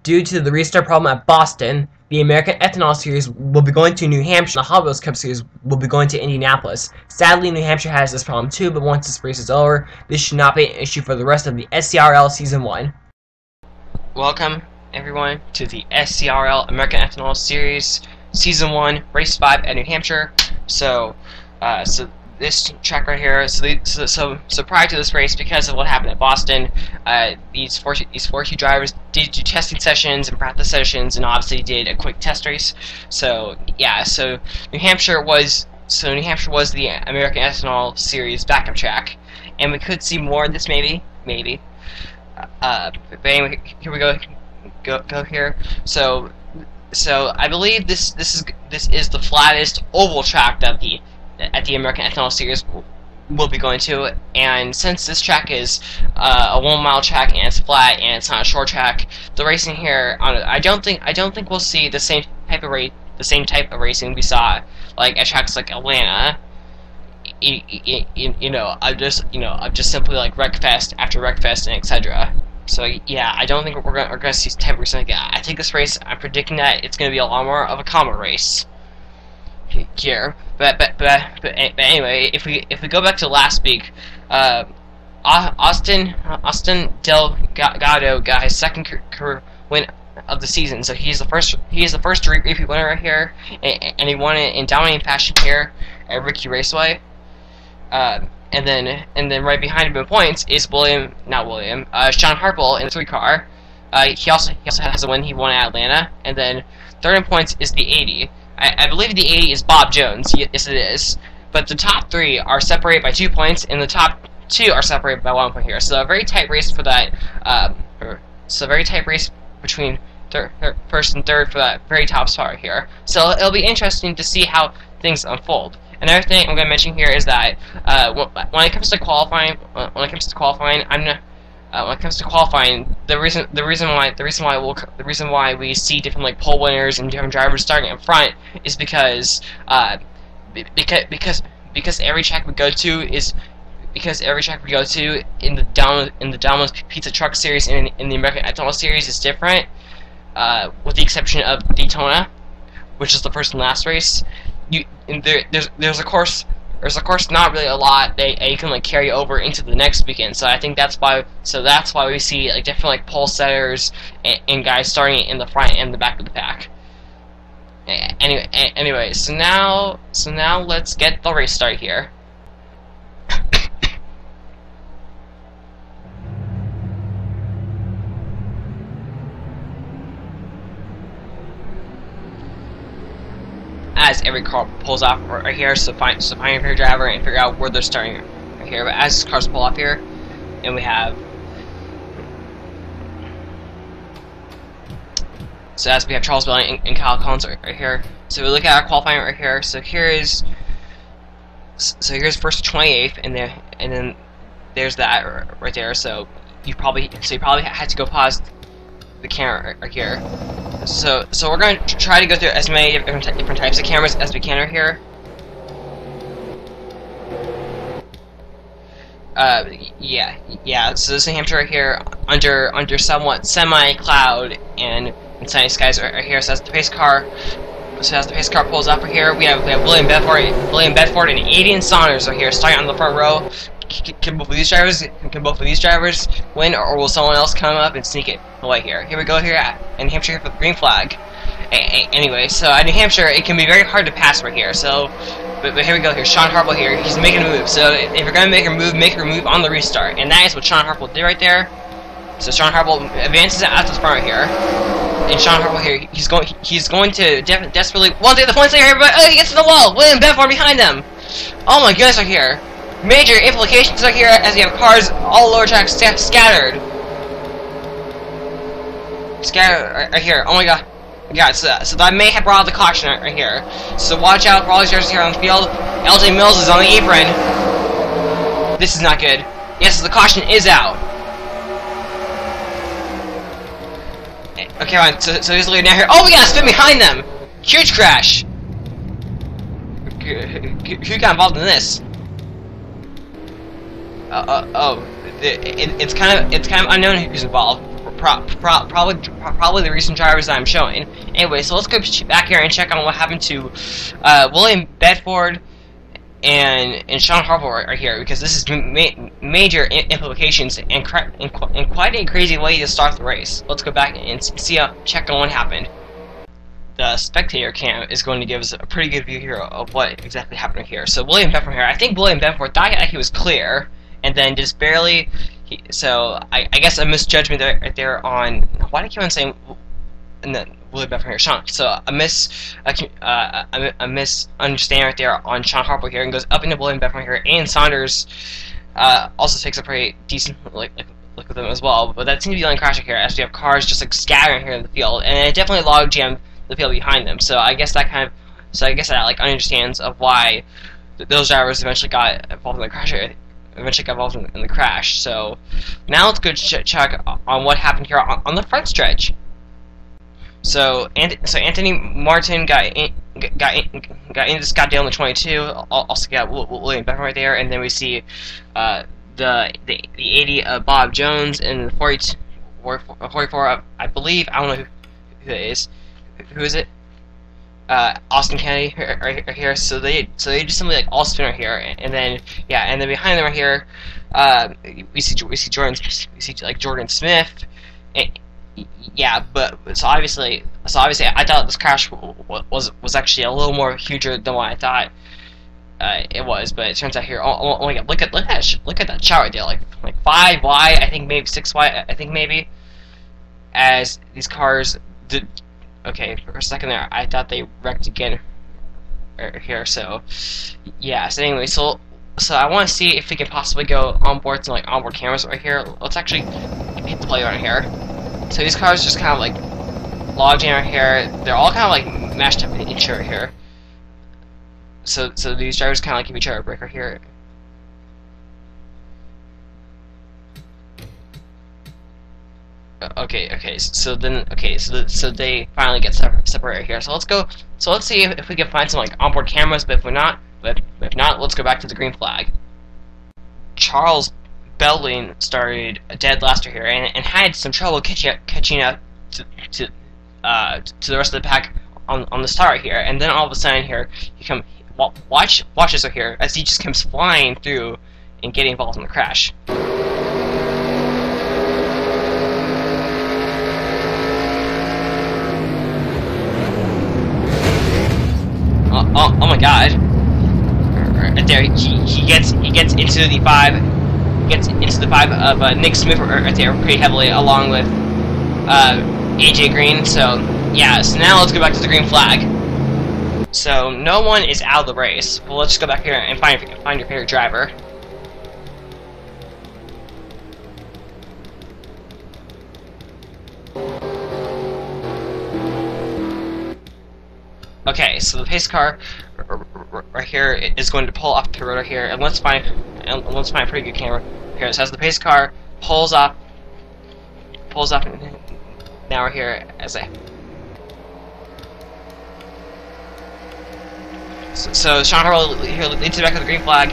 Due to the restart problem at Boston, the American Ethanol Series will be going to New Hampshire. The Hot Wheels Cup Series will be going to Indianapolis. Sadly, New Hampshire has this problem too, but once this race is over, this should not be an issue for the rest of the SERL Season 1. Welcome, everyone, to the SERL American Ethanol Series Season 1, Race 5 at New Hampshire. So this track right here, so prior to this race, because of what happened at Boston, these 42 drivers did do testing sessions and practice sessions, and obviously did a quick test race. So yeah, so New Hampshire was the American Ethanol Series backup track, and we could see more of this maybe. But anyway, here we go here. So I believe this is the flattest oval track that the American Ethanol Series will be going to, and since this track is a 1 mile track and it's flat and it's not a short track, the racing here I don't think we'll see the same type of racing we saw like at tracks like Atlanta. I've just simply like Wreckfest after Wreckfest and etc. So yeah, I don't think we're gonna see type of racing like that. I think this race, I'm predicting that it's gonna be a lot more of a calmer race here. But anyway, if we go back to last week, Austin Delgado got his second career win of the season. So he's the first repeat winner right here, and he won it in dominating fashion here at Ricky Raceway. And then right behind him in points is Sean Harple in the 3 car. He also has a win. He won at Atlanta. And then third in points is the 80. I believe the 80 is Bob Jones. Yes, it is. But the top 3 are separated by 2 points, and the top 2 are separated by 1 point here. So a very tight race for that. So a very tight race between first and third for that very top spot here. So it'll be interesting to see how things unfold. Another thing I'm going to mention here is that when it comes to qualifying, the reason why we see different like pole winners and different drivers starting in front is because every track we go to in the Domino's Pizza Truck Series and in the American Ethanol Series is different, with the exception of Daytona, which is the first and last race. There's of course not really a lot that you can like carry over into the next weekend. So I think that's why we see like different like pole setters and guys starting in the front and the back of the pack. Anyway, so now let's get the race start here. As every car pulls off right here, so find your driver and figure out where they're starting right here. But as cars pull off here, and we have Charles Bell and Kyle Collins right here. So we look at our qualifying right here. So here's first to 28th, and then there's that right there. So you probably had to go pause the camera right here. So we're going to try to go through as many different types of cameras as we can right here. Yeah. So this is New Hampshire right here, under somewhat semi-cloud and sunny skies right here. So as the pace car pulls up right here, we have William Bedford and Aidan Saunders right here, starting on the front row. Can both of these drivers win, or will someone else come up and sneak it away here? Here we go here at New Hampshire for the green flag. Anyway, so at New Hampshire it can be very hard to pass right here. So, but here we go here. Sean Harple here, he's making a move. So if you're gonna make your move on the restart, and that is what Sean Harple did right there. So Sean Harple advances out to the front right here, and Sean Harple here, he's going to desperately take the points here, but he gets to the wall. William Bedford behind them. Oh my goodness, right here. Major implications are here as you have cars all lower tracks scattered right here. Oh my god. So I may have brought out the caution right here. So watch out for all these drivers here on the field. LJ Mills is on the apron. This is not good. Yes, the caution is out. Okay, fine. So he's leading down here. Oh, we got a spin behind them. Huge crash. Who got involved in this? It's kind of unknown who's involved. probably the recent drivers that I'm showing. Anyway, so let's go back here and check on what happened to William Bedford and Sean Harville are here, because this is major implications and quite a crazy way to start the race. Let's go back and check on what happened. The spectator cam is going to give us a pretty good view here of what exactly happened here. So William Bedford here, I think William Bedford thought he was clear, and then just barely. So I guess a misjudgment there on, why do I keep on saying William Bedford here, Sean? So a misunderstanding right there on Sean Harper here, and goes up into William Bedford here. And Saunders also takes a pretty decent look at them as well. But that seems to be the only crash here, as we have cars just like scattering here in the field, and it definitely log jammed the field behind them. So I guess that like understands of why those drivers eventually got involved in the crash. In the crash. So now let's go check on what happened here on the front stretch. So Anthony Martin got Scott Dale in the 22. Also got William Bedford right there, and then we see the 80 of Bob Jones in the 44. I believe, I don't know who that is. Who is it? Austin Kennedy right here. So they do something like all spinner here, and then behind them right here, we see Jordan Smith. And, yeah, but so obviously I thought this crash was actually a little more huger than what I thought it was, but it turns out here, oh my God, look at that shot right there, like 5 wide, I think maybe 6 wide, I think maybe, as these cars did. Okay, for a second there, I thought they wrecked again here. So yeah. So anyway, so I want to see if we can possibly go onboard to like onboard cameras right here. Let's actually hit the play right here. So these cars just kind of like log jam right here. They're all kind of like mashed up in each other here. So these drivers kind of like give each other a break right here. Okay. So they finally get separated here. So let's go. So let's see if we can find some like onboard cameras. But if not, let's go back to the green flag. Charles Belling started dead last year here, and had some trouble catching up to the rest of the pack on the start here. And then all of a sudden here, watch this right here as he just comes flying through and getting involved in the crash. Oh my God! Right there, he gets into the 5 of Nick Smith right there pretty heavily, along with AJ Green. So yeah, so now let's go back to the green flag. So no one is out of the race. Well, let's just go back here and find your favorite driver. Okay, so the pace car right here is going to pull off the road right here, and let's find a pretty good camera here. It says the pace car pulls up now right here as a. So Sean Harville here leads it back to the green flag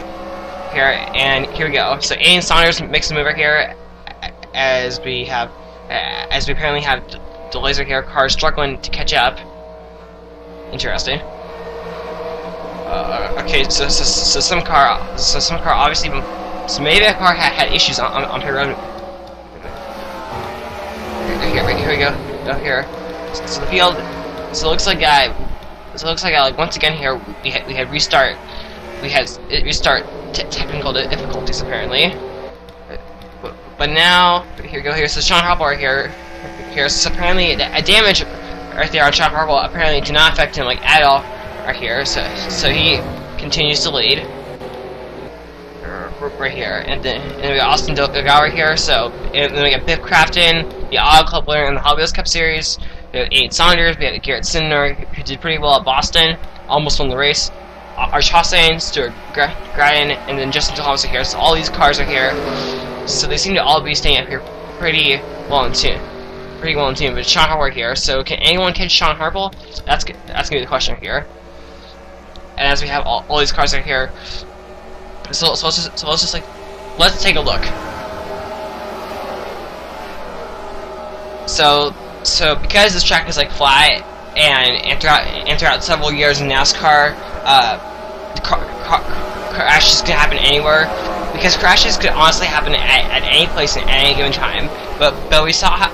here, and here we go. So Aiden Saunders makes a move right here as we apparently have delays right here. Cars struggling to catch up. Interesting. Okay, so some car obviously, so maybe a car had issues on pit road. Here we go. Up here. So the field. So it looks like like once again here we had restart. We had restart technical difficulties apparently. But now here we go here. So Sean Harper here. So apparently a damage right there on Sean Harper apparently did not affect him like at all right here. So he continues to lead right here, and then we got Austin Delgado here. So and then we got Biff Crafton, the Auto Club winner in the Hot Wheels Cup Series. We have Aiden Saunders, we have Garrett Sindner, who did pretty well at Boston, almost won the race. Arch Hossain, Stuart Gradden, and then Justin Thomas are here. So all these cars are here. So they seem to all be staying up here pretty well in tune. But Sean Harper here. So can anyone catch Sean Harper? That's gonna be the question here. And as we have all these cars are here, so let's take a look. So because this track is like flat, and throughout several years in NASCAR, crashes can happen anywhere, because crashes could honestly happen at any place at any given time. But we saw,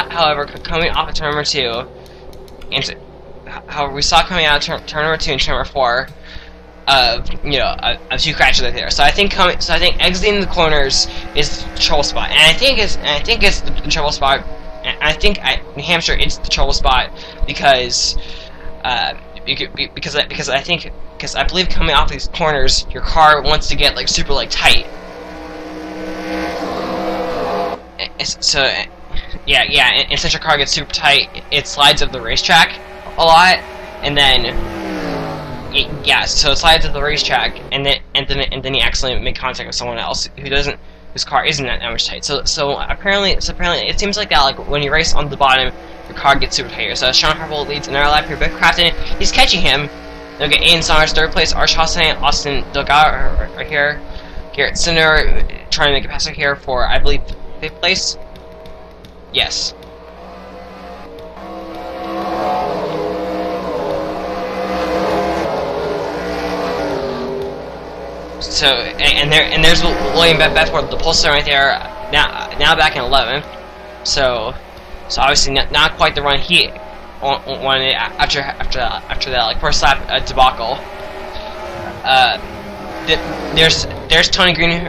however, coming off of turn number 2, and however we saw coming out of turn number 2 and turn number 4, of 2 crashes right there. So I think exiting the corners is the trouble spot, and I think it's the trouble spot. And I think at New Hampshire it's the trouble spot because I believe coming off these corners, your car wants to get like super like tight. So and since your car gets super tight, it slides up the racetrack a lot, and then so it slides up the racetrack, and then you accidentally make contact with someone else whose car isn't that much tight. So apparently it seems like that, like when you race on the bottom, your car gets super tight. So Sean Harville leads another lap here, but Crafton, he's catching him. They'll get Aiden Saunders 3rd place, Arch Hassan, Austin Delgado are here. Garrett Sinner trying to make a pass here for, I believe, 5th place. Yes. So and there's William Bedford, the pole star right there, now back in 11th. So obviously not quite the run he wanted after that like first lap debacle. There's Tony Green.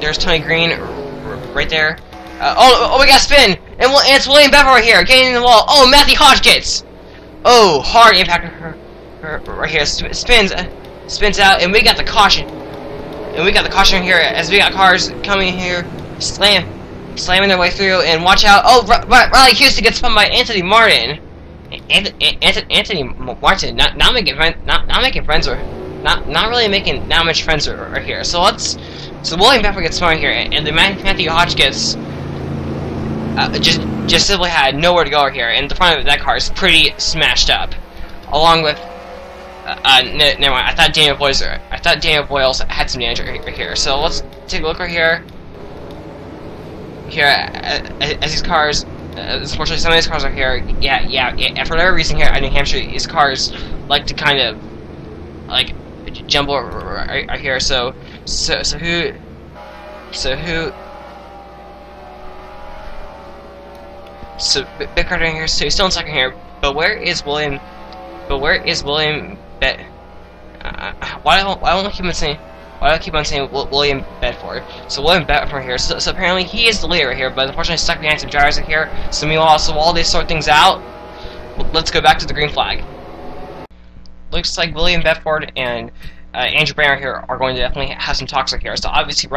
There's Tony Green right there. Oh, we got spin, and it's William Bedford right here getting in the wall. Oh, Matthew Hodgkins. Oh, hard impact right here. Spins out, and we got the caution. And we got the caution here as we got cars coming here, slamming their way through, and watch out! Oh, Riley Houston gets spun by Anthony Martin. Anthony Martin, not making friends, or not really making that much friends right here. So William Bedford gets spun here, and the Matthew Hodgkins just simply had nowhere to go right here, and the front of that car is pretty smashed up, along with. Never mind. I thought Daniel Boyles had some damage right here. So let's take a look right here. Here, as these cars, unfortunately, some of these cars are here. Yeah. And for whatever reason here at New Hampshire, these cars like to kind of like jumble right here. So who? So big car right here. So he's still in second here. But where is William? Why do I keep on saying William Bedford? So William Bedford here. So apparently he is the leader right here, but unfortunately stuck behind some drivers here. So meanwhile, while they sort things out, let's go back to the green flag. Looks like William Bedford and Andrew Brown here are going to definitely have some talks right here. So obviously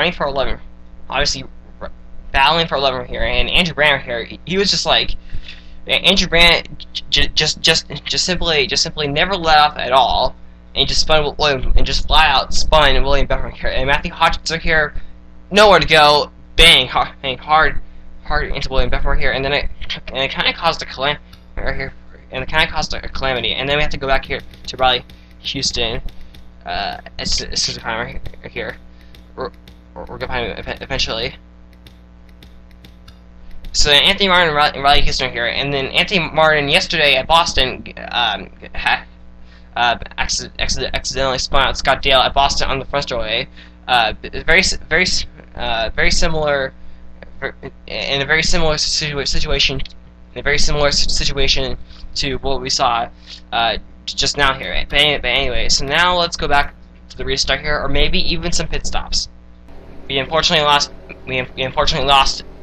battling for 11 here, and Andrew Brown here, he was just like. Andrew Brandt just simply never let off at all, and just spun William, and just flat out spun William Bedford here. And Matthew Hodgkins are here, nowhere to go, bang hard into William Bedford here, and it kind of caused a calamity here, and and then we have to go back here to Riley Houston as soon as we find him right here. We're gonna find him eventually. So Anthony Martin and Riley Houston are here, and then Anthony Martin yesterday at Boston accidentally spun out Scott Dale at Boston on the front straightaway. Very similar in a very similar situation to what we saw just now here. But anyway, so now let's go back to the restart here, or maybe even some pit stops. We unfortunately lost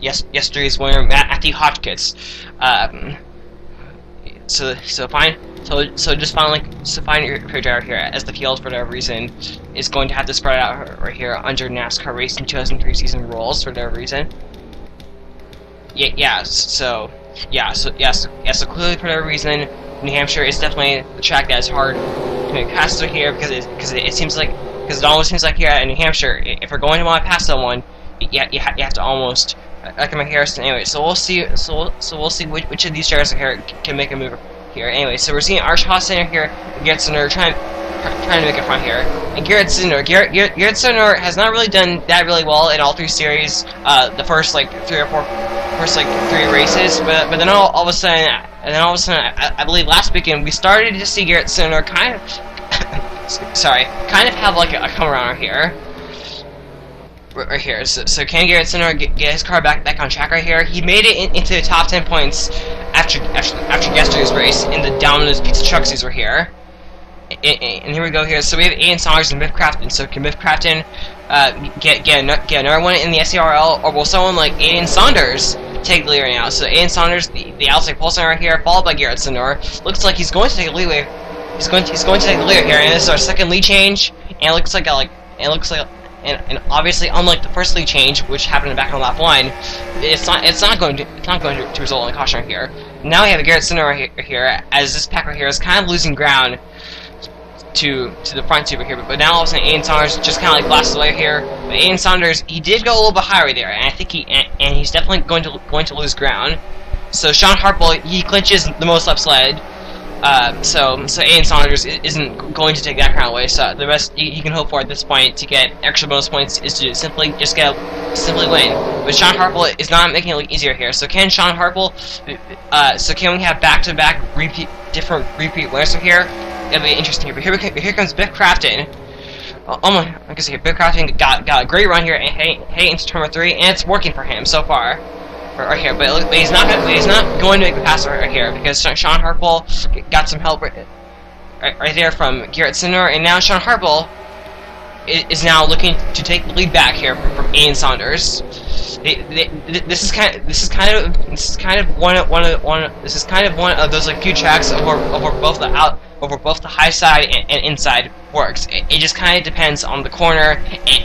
yesterday's winner, Matthew Hodgkins. So just find your driver here, as the field for whatever reason is going to have to spread out right here under NASCAR Racing 2003 season rules for whatever reason. So clearly for whatever reason, New Hampshire is definitely the track that is hard to make passes here, because it almost seems like here at New Hampshire, if we're going to want to pass someone, you have to almost like my Harrison. Anyway, so we'll see. So we'll see which of these drivers here can make a move here. Anyway, so we're seeing Arch Hassan here, and Garrett Sinner trying to make a front here. And Garrett Sinner has not really done that really well in all three series. The first like 3 or 4 first like 3 races, but then all of a sudden, I believe last weekend we started to see Garrett Sinner kind of have like a come around here. Right here, so can Garrett Sinner get his car back on track right here? He made it into the top 10 points after yesterday's race in the Domino's Pizza Truck Series right here. And here we go here. So we have Aiden Saunders and Biff Crafton. So can Biff Crafton get another one in the SERL, or will someone like Aiden Saunders take the lead right now? So Aiden Saunders, the outside pole sign right here, followed by Garrett Sinner. Looks like he's going to take the lead. He's going to take the lead here, and this is our second lead change. And it looks like and obviously, unlike the first lead change, which happened back on lap 1, it's not going to result in a caution right here. Now we have Garrett Sinner right here, as this pack right here is kind of losing ground to the front two here, but now all of a sudden Aiden Saunders just kind of like blasts away here. But Aiden Saunders, he did go a little bit higher right there, and I think he's definitely going to lose ground. So Sean Harple, he clinches the most left sled. So Aiden Saunders isn't going to take that crown away. So the rest he can hope for at this point to get extra bonus points is to simply win. But Sean Harple is not making it look easier here. So can Sean Harple? So can we have back-to-back different repeat winners from here? It'll be interesting here. But here comes Biff Crafton. Oh my! I can see here. Biff Crafton got a great run here. Hey, into turn 3, and it's working for him so far. Right here, but he's not going to make the pass right here because Sean Harple got some help right there from Garrett Sinner, and now Sean Harple is now looking to take the lead back here from Aiden Saunders. This is kind of one of those like few tracks over both the high side and inside works. It just kind of depends on the corner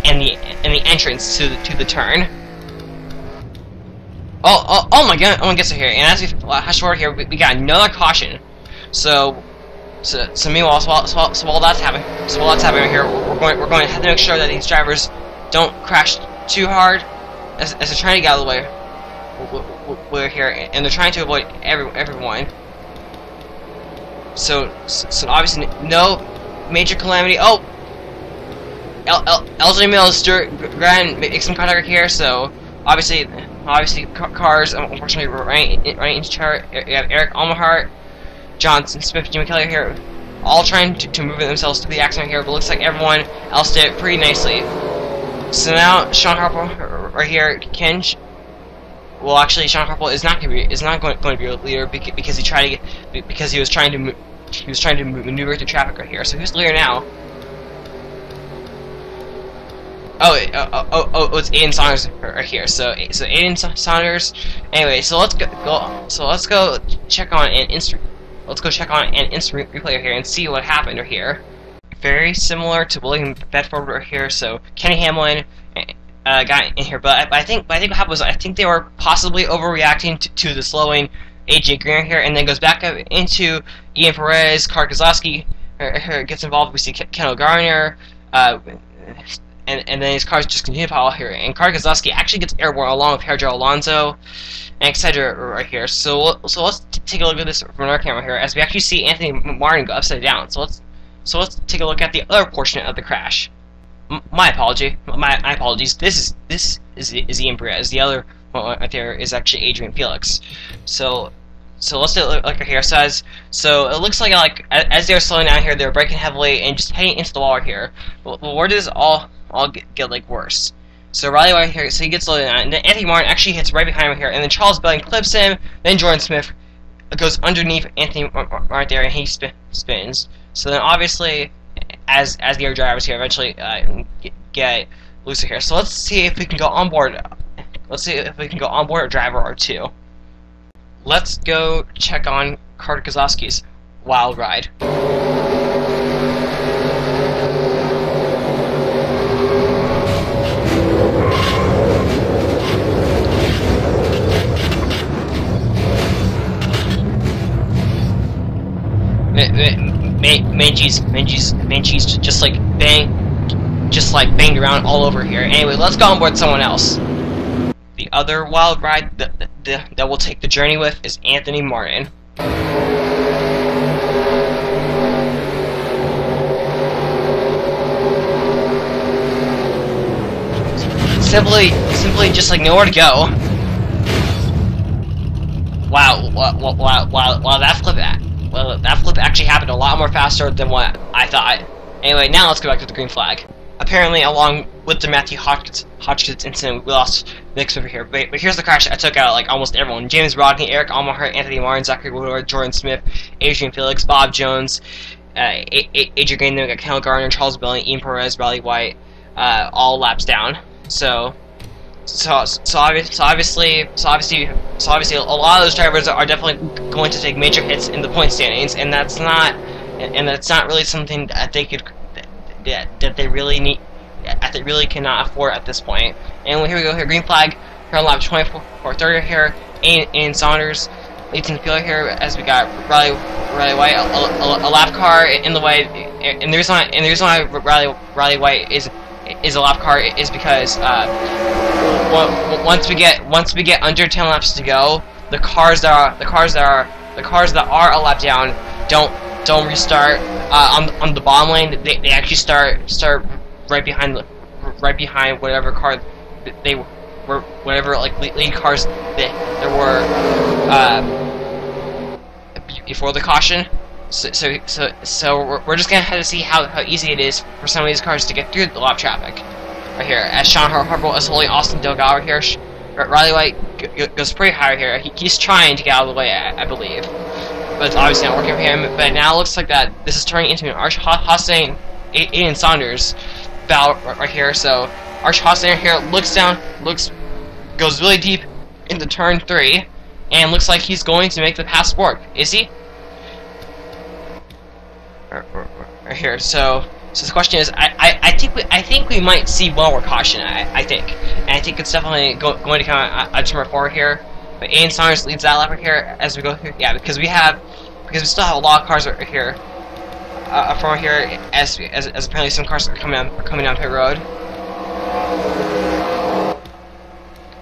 and the entrance to the turn. Oh my god! Oh my goodness here, and as we flash forward here, we got another caution. So meanwhile, while that's happening here, we're going to have to make sure that these drivers don't crash too hard as they're trying to get out of the way. We're here, and they're trying to avoid everyone. So obviously no major calamity. Oh, LJ Mills, Stuart Grant makes some contact here. So obviously cars unfortunately running into each other. You have Eric Almahart, Johnson, Smith, Jimmy Kelly here, all trying to move themselves to the accident here, but looks like everyone else did it pretty nicely. So now Sean Harple right here well, actually, Sean Harple is not going to be a leader because he was trying to maneuver through traffic right here. So who's the leader now? Oh, it's Aiden Saunders right here. So Aiden Saunders. Anyway, so let's go check on an instant replay here and see what happened right here. Very similar to William Bedford right here. So Kenny Hamlin got in here, but I think what happened was I think they were possibly overreacting to the slowing AJ Green here, and then goes back up into Ian Perez. Carl Kozlowski gets involved. We see Kendall Garner. And then his cars just continue to pile here, and Carl Kozlowski actually gets airborne along with Sergio Alonso, and etc. right here. So let's take a look at this from our camera here, as we actually see Anthony Martin go upside down. So let's take a look at the other portion of the crash. My apologies. This is Ian Perez. The other one right there is actually Adrian Felix. So let's take a look right here. So it looks like as they're slowing down here, they're braking heavily and just heading into the wall here. Well, where does all get like worse? So Riley right here, so he gets slowed down, and then Anthony Martin actually hits right behind him here, and then Charles Belling clips him. Then Jordan Smith goes underneath Anthony right there, and he spins. So then obviously, as the other drivers here eventually get looser here. So let's see if we can go on board. Let's see if we can go on board a driver or two. Let's go check on Carter Kozlowski's wild ride. Manchie's just like banged around all over here. Anyway, let's go on board someone else. The other wild ride that we'll take the journey with is Anthony Martin. Simply just like nowhere to go. Wow, that flip actually happened a lot more faster than what I thought. Anyway, now let's go back to the green flag. Apparently, along with the Matthew Hodgkins incident, we lost Mix over here. But here's the crash I took out like almost everyone: James Rodney, Eric Almaher, Anthony Martin, Zachary Woodward, Jordan Smith, Adrian Felix, Bob Jones, Adrian Green, then we got Kendall Gardner, Charles Belling, Ian Perez, Riley White, all laps down. So obviously, a lot of those drivers are definitely going to take major hits in the point standings, and that's not really something that they could, that they really cannot afford at this point. And here we go here, green flag here on lap 24-30 here. Ian Saunders leads in the field here as we got Riley White, a lap car in the way, and the reason why Riley White is a lap car is because once we get under 10 laps to go, the cars that are a lap down don't restart on the bottom lane. They actually start right behind whatever car they were, whatever like lead cars there were before the caution. So we're just gonna have to see how easy it is for some of these cars to get through the lap traffic. Right here, as Sean Harbaugh is holding Austin Delgado here, Riley White goes pretty high here. He's trying to get out of the way, I believe, but it's obviously not working for him. But now it looks like that this is turning into an Arch Hossain Aiden Saunders battle right here. So Arch Hossain here goes really deep into turn 3, and looks like he's going to make the pass work. Is he? Right here. So the question is, I think we might see one more caution. I think, and I think it's definitely going to come out turn 4 here. But Aiden Saunders leads that lap right here as we go through. Yeah, because we still have a lot of cars right here from here, as apparently some cars are coming down pit road.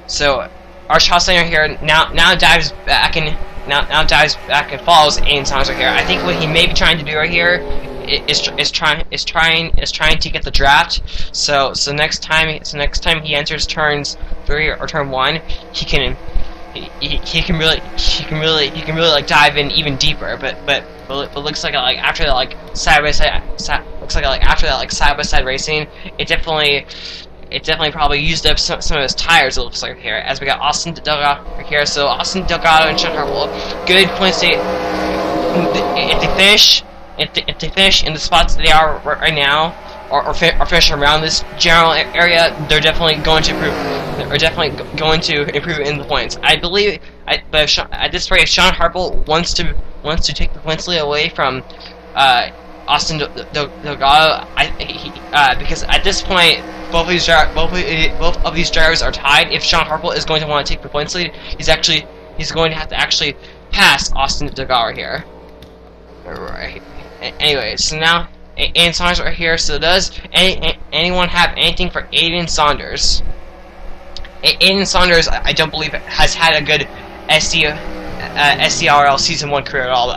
So Arch Hossain here now dives back and follows Aiden Saunders right here. I think what he may be trying to do right here is trying to get the draft. So next time he enters turns 3 or turn 1, he can really like dive in even deeper. But looks like after that like side by side racing, it definitely probably used up some of his tires, it looks like here, as we got Austin Delgado right here. So Austin Delgado and Sean Harbaugh, good point state. If they finish in the spots that they are right now, or finish around this general area, they're definitely going to improve. They're definitely going to improve in the points. I believe. But at this rate, if Sean Harbaugh wants to take the points lead away from Austin Delgado, because at this point both of these drivers are tied. If Sean Harbaugh is going to want to take the points lead, he's going to have to actually pass Austin Delgado here. Right. Anyway, so now Aiden Saunders right here. So does anyone have anything for Aiden Saunders? Aiden Saunders, I don't believe has had a good SERL Season 1 career at all.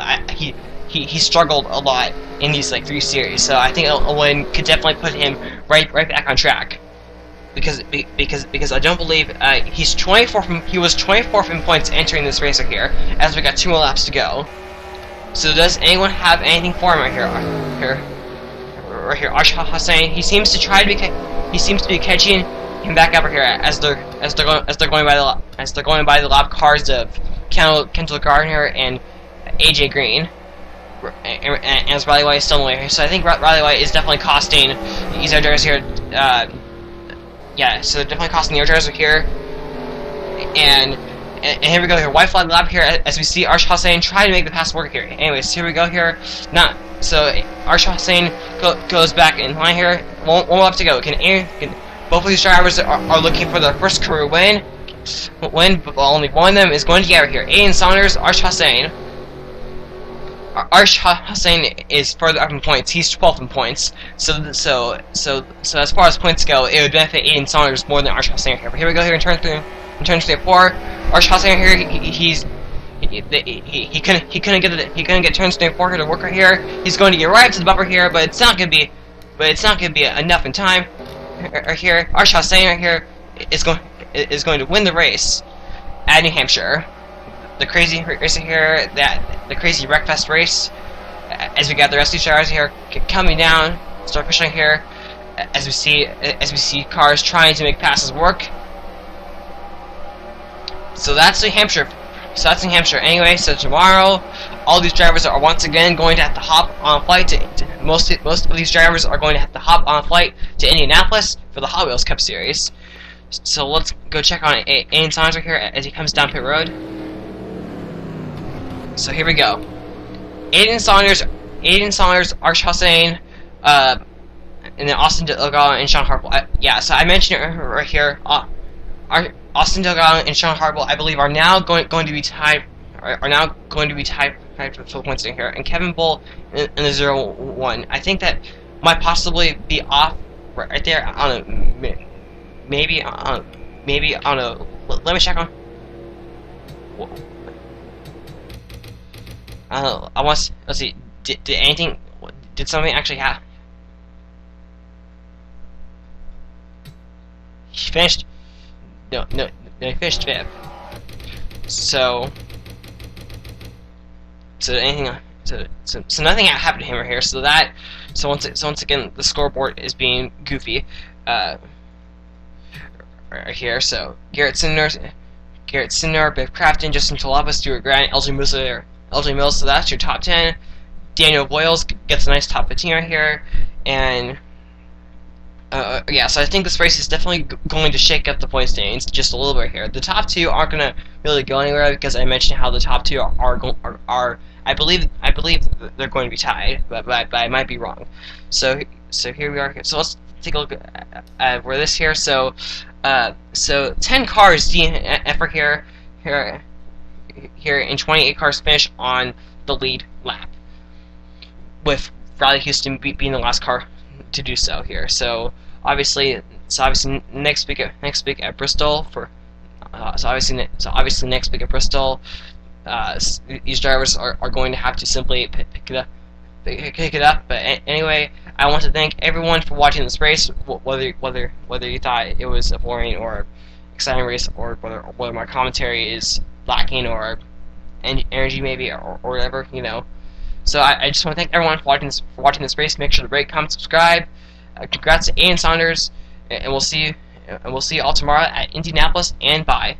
He struggled a lot in these like 3 series, so I think a win could definitely put him right back on track. Because I don't believe he was 24th in points entering this race right here, as we got 2 more laps to go. So does anyone have anything for him right here? Right here, Arch Hossain. He seems to be catching him back up right here as they're going by the lap cars of Kendall Gardner and AJ Green. And as Riley White is still in the way here, so I think Riley White is definitely costing these air drivers here. Yeah, so definitely costing the air drivers here. And here we go here, white flag lap here as we see Arch Hossain try to make the pass work here. Anyways, here we go here. So Arch Hossain goes back in line here. One lap to go. Both of these drivers are looking for their first career win, but only one of them is going to get out here. Aiden Saunders, Arch Hossain. Arch Hossain is further up in points. He's 12th in points. So as far as points go, it would benefit Aiden Saunders more than Arch Hossain here. But here we go here in turn 3 and 4. Arch Hossain here, he couldn't get turns 3 and 4 here to work right here. He's going to get right up to the bumper here, but it's not gonna be enough in time. Right here, Arch Hossain right here is going to win the race at New Hampshire. the crazy racer here, the crazy wreckfest race. As we got the rest of these drivers here coming down, start pushing here. As we see cars trying to make passes work. So that's New Hampshire. Anyway, so tomorrow, all these drivers are once again going to have to hop on a flight most of these drivers are going to have to hop on a flight to Indianapolis for the Hot Wheels Cup Series. So let's go check on Aiden Saunders right here as he comes down pit road. So here we go. Aiden Saunders, Arch Hussain, and then Austin Delgado and Sean Harple. Yeah, so I mentioned it right here. Austin Delgado and Sean Harple, I believe, are now going to be tied. Are now going to be tied for the points in here. And Kevin Bull in the 0-1. I think that might possibly be off right there on a maybe on a. Let me check on. Let's see. Did something actually happen? He finished. No, he finished fifth. So nothing happened to him right here. So once again, the scoreboard is being goofy. Right here. So Garrett Sinner, Biff Crafton, Justin Talapa, Stuart Grant, LJ Mills. So that's your top 10. Daniel Boyles gets a nice top 15 right here, and yeah, so I think this race is definitely going to shake up the point standings just a little bit here. The top two aren't going to really go anywhere because I mentioned how the top two are I believe they're going to be tied, but I might be wrong. So here we are. So let's take a look at where this here. So 10 cars DNF are here in 28 cars finish on the lead lap, with Riley Houston being the last car to do so here. So obviously next week at Bristol for so obviously next week at Bristol, these drivers are going to have to simply pick it up. But anyway, I want to thank everyone for watching this race, whether you thought it was a boring or exciting race, or whether my commentary is lacking or energy maybe or whatever, you know. So I just want to thank everyone for watching this race. Make sure to rate, comment, subscribe. Congrats to Aiden Saunders, and we'll see you all tomorrow at Indianapolis, and bye.